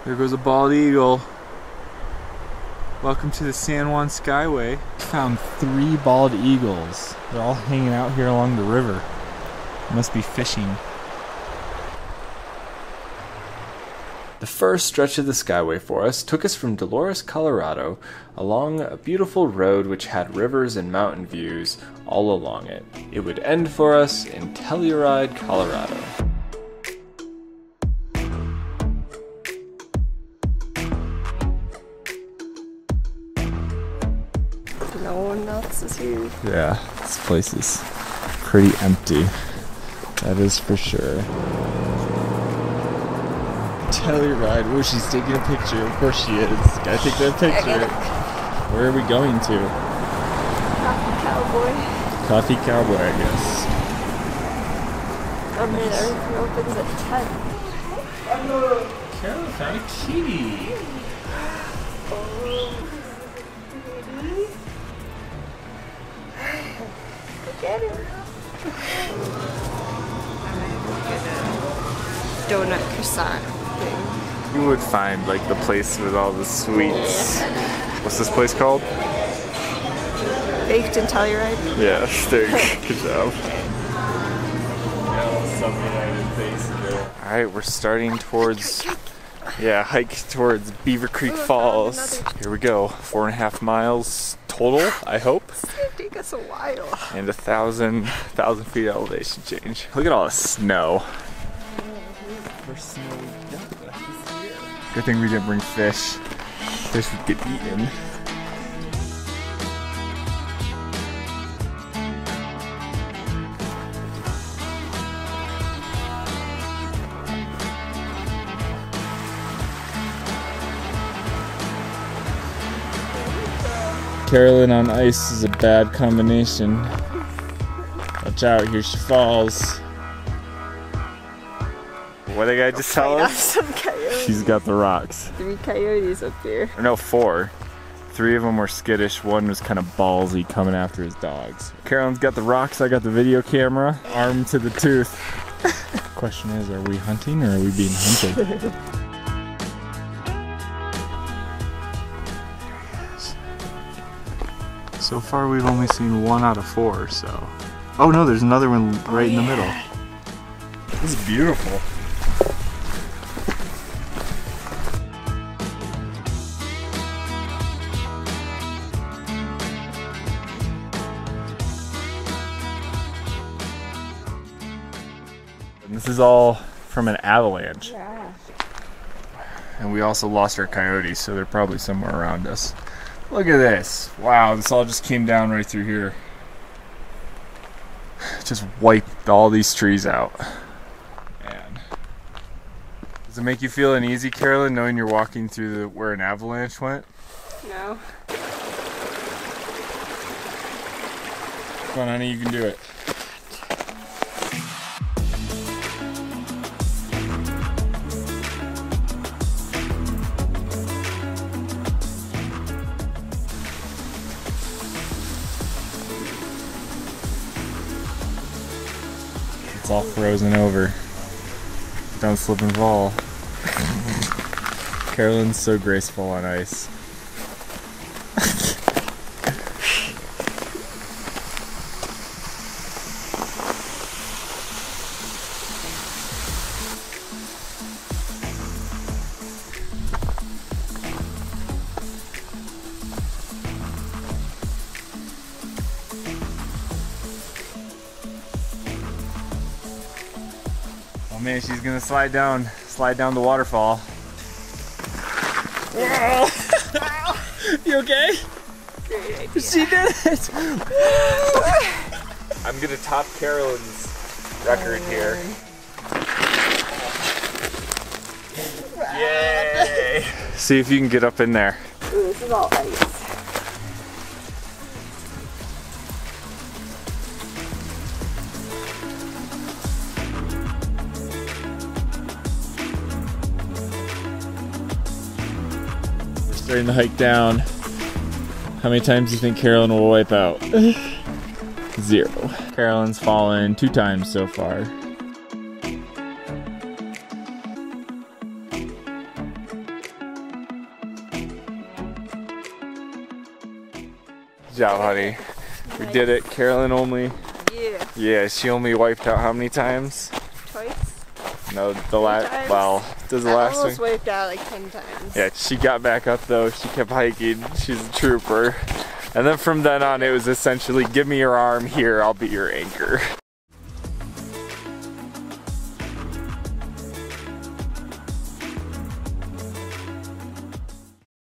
There goes a bald eagle. Welcome to the San Juan Skyway. Found 3 bald eagles. They're all hanging out here along the river. Must be fishing. The first stretch of the Skyway for us took us from Dolores, Colorado, along a beautiful road which had rivers and mountain views all along it. It would end for us in Telluride, Colorado. No one else is here. Yeah, this place is pretty empty. That is for sure. Telluride. Oh, she's taking a picture. Of course she is. Gotta take that picture. Where are we going to? Coffee Cowboy. Coffee Cowboy, I guess. Everything opens at 10. Carol found a kitty. Look at him. Donut croissant thing. You would find like the place with all the sweets. Yeah. What's this place called? Baked in Telluride. Yeah, there you go. Good job. Alright, we're starting towards, hike towards Beaver Creek Falls. Here we go. 4.5 miles total, I hope. It's gonna take us a while. And 1,000 feet elevation change. Look at all the snow. Good thing we didn't bring fish. Fish would get eaten. Carolyn on ice is a bad combination. Watch out, here she falls. What did I just tell us? Some coyotes. She's got the rocks. 3 coyotes up here. Or no, 4. 3 of them were skittish, 1 was kind of ballsy coming after his dogs. Carolyn's got the rocks, I got the video camera, armed to the tooth. Question is, are we hunting or are we being hunted? So far we've only seen 1 out of 4, so. Oh no, there's another one right in the middle. This is beautiful. And this is all from an avalanche. Yeah. And we also lost our coyotes, so they're probably somewhere around us. Look at this. Wow, this all just came down right through here. Just wiped all these trees out. Man. Does it make you feel uneasy, Carolyn, knowing you're walking through where an avalanche went? No. Come on, honey, you can do it. It's all frozen over. Don't slip and fall. Carolyn's so graceful on ice. Oh man, she's gonna slide down the waterfall. You okay? Great idea. She did it! I'm gonna top Carolyn's record here. Yay! See if you can get up in there. Ooh, this is all ice. Starting to hike down. How many times do you think Carolyn will wipe out? 0. Carolyn's fallen 2 times so far. job, honey. We did it. Carolyn only. Yeah. Yeah, she only wiped out how many times? Twice? No, the last. times? Well, does the I last almost one? wiped out like 10 times. Yeah, she got back up though. She kept hiking. She's a trooper. And then from then on, it was essentially, give me your arm here, I'll be your anchor.